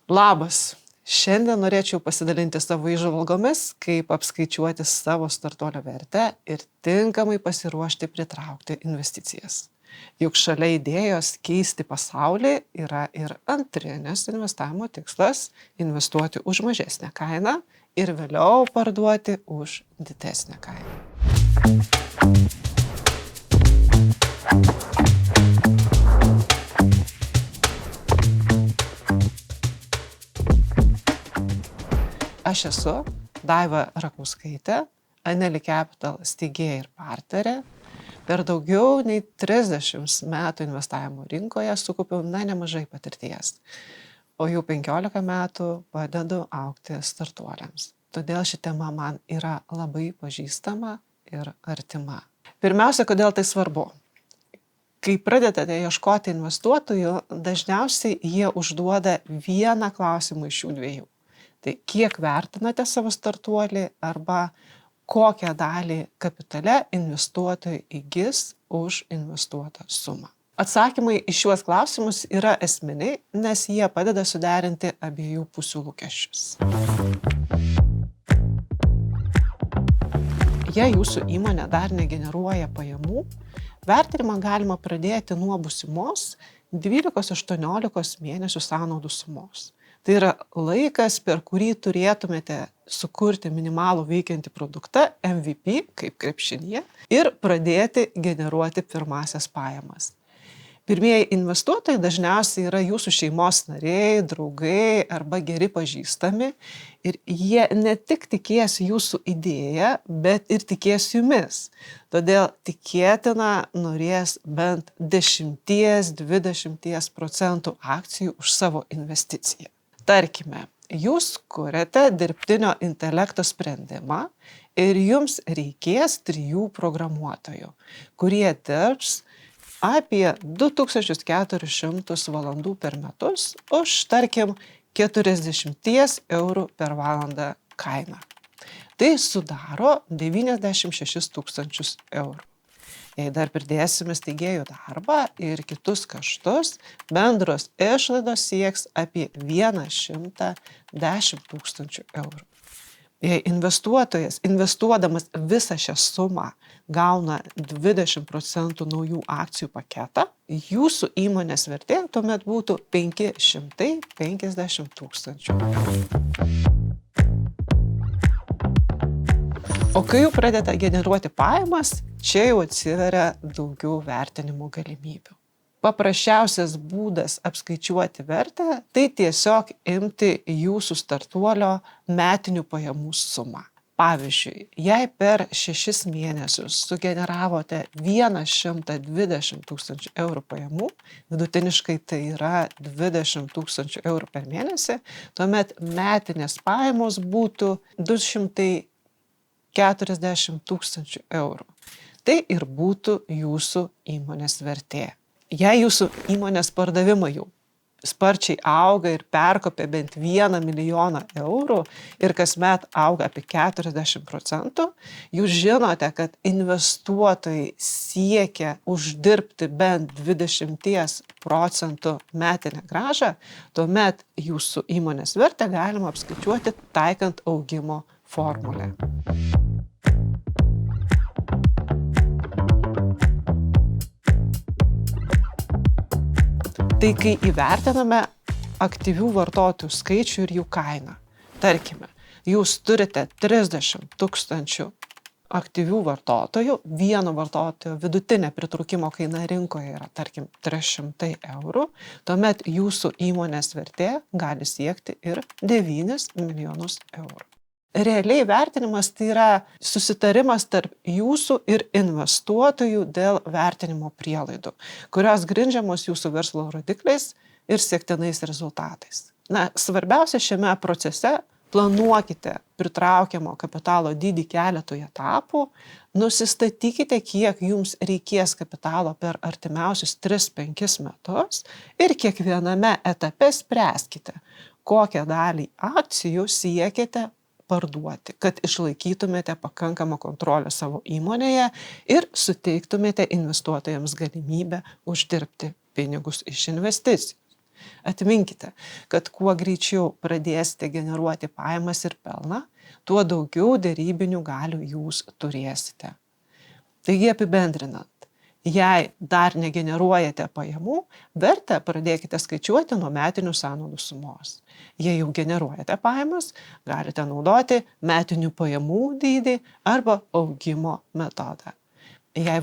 Labas. Šiandien norėčiau pasidalinti savo įžvalgomis, kaip apskaičiuoti savo startuolio vertę ir tinkamai pasiruošti pritraukti investicijas. Juk šalia idėjos keisti pasaulį yra ir antrinis investavimo tikslas - investuoti už mažesnę kainą ir vėliau parduoti už didesnę kainą. Aš esu Daiva Rakauskaitė, Aneli Capital steigėja ir partnerė. Per daugiau nei 30 metų investavimo rinkoje sukaupiau nemažai patirties, o jau 15 metų padedu augti startuoliams. Todėl ši tema man yra labai pažįstama ir artima. Pirmiausia, kodėl tai svarbu? Kai pradedate ieškoti investuotojų, dažniausiai jie užduoda vieną klausimą iš šių dviejų. Tai kiek vertinate savo startuolį arba kokią dalį kapitale investuotojai įgis už investuotą sumą. Atsakymai į šiuos klausimus yra esminiai, nes jie padeda suderinti abiejų pusių lūkesčius. Jei jūsų įmonė dar negeneruoja pajamų, vertinimą galima pradėti nuo būsimos 12-18 mėnesių sąnaudų sumos. Tai yra laikas, per kurį turėtumėte sukurti minimalų veikiantį produktą, MVP, kaip krepšinyje, ir pradėti generuoti pirmasias pajamas. Pirmieji investuotojai dažniausiai yra jūsų šeimos nariai, draugai arba geri pažįstami ir jie ne tik tikės jūsų idėją, bet ir tikės jumis. Todėl tikėtina norės bent 10-20% akcijų už savo investiciją. Tarkime, jūs kuriate dirbtinio intelekto sprendimą ir jums reikės 3 programuotojų, kurie dirbs apie 2400 valandų per metus už, tarkim, 40 eurų per valandą kainą. Tai sudaro 96 000 eurų. Jei dar pridėsime steigėjų darbą ir kitus kaštus, bendros išlaidos sieks apie 110 000 eurų. Jei investuotojas, investuodamas visą šią sumą, gauna 20% naujų akcijų paketą, jūsų įmonės vertė tuomet būtų 550 000 eurų. O kai jau pradeda generuoti pajamas, čia jau atsiveria daugiau vertinimo galimybių. Paprasčiausias būdas apskaičiuoti vertę - tai tiesiog imti jūsų startuolio metinių pajamų sumą. Pavyzdžiui, jei per 6 mėnesius sugeneravote 120 000 eurų pajamų, vidutiniškai tai yra 20 000 eurų per mėnesį, tuomet metinės pajamos būtų 240 000 eurų. Tai ir būtų jūsų įmonės vertė. Jei jūsų įmonės pardavimai jau sparčiai auga ir perkopia bent 1 milijoną eurų ir kasmet auga apie 40%, jūs žinote, kad investuotojai siekia uždirbti bent 20% metinę grąžą, tuomet jūsų įmonės vertę galima apskaičiuoti taikant augimo formulę. Tai kai įvertiname aktyvių vartotojų skaičių ir jų kainą. Tarkime, jūs turite 30 000 aktyvių vartotojų, vieno vartotojo vidutinė pritraukimo kaina rinkoje yra, tarkim, 300 eurų, tuomet jūsų įmonės vertė gali siekti ir 9 milijonus eurų. Realiai vertinimas tai yra susitarimas tarp jūsų ir investuotojų dėl vertinimo prielaidų, kurios grindžiamos jūsų verslo rodikliais ir siektinais rezultatais. Svarbiausia šiame procese - planuokite pritraukiamo kapitalo dydį keletoje etapų, nusistatykite, kiek jums reikės kapitalo per artimiausius 3-5 metus ir kiekviename etape spręskite, kokią dalį akcijų siekiate parduoti, kad išlaikytumėte pakankamą kontrolę savo įmonėje ir suteiktumėte investuotojams galimybę uždirbti pinigus iš investicijų. Atminkite, kad kuo greičiau pradėsite generuoti pajamas ir pelną, tuo daugiau derybinių galių jūs turėsite. Taigi apibendrinant, jei dar negeneruojate pajamų, vertę pradėkite skaičiuoti nuo metinių sąnaudų sumos. Jei jau generuojate pajamas, galite naudoti metinių pajamų dydį arba augimo metodą. Jei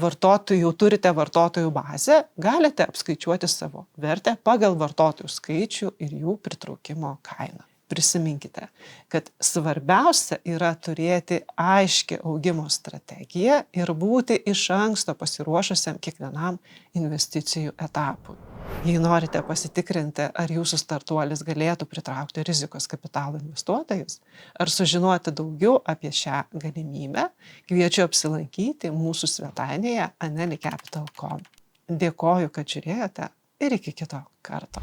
jau turite vartotojų bazę, galite apskaičiuoti savo vertę pagal vartotojų skaičių ir jų pritraukimo kainą. Prisiminkite, kad svarbiausia yra turėti aiškią augimo strategiją ir būti iš anksto pasiruošusiam kiekvienam investicijų etapui. Jei norite pasitikrinti, ar jūsų startuolis galėtų pritraukti rizikos kapitalo investuotojus, ar sužinoti daugiau apie šią galimybę, kviečiu apsilankyti mūsų svetainėje anelicapital.com. Dėkoju, kad žiūrėjote ir iki kito karto.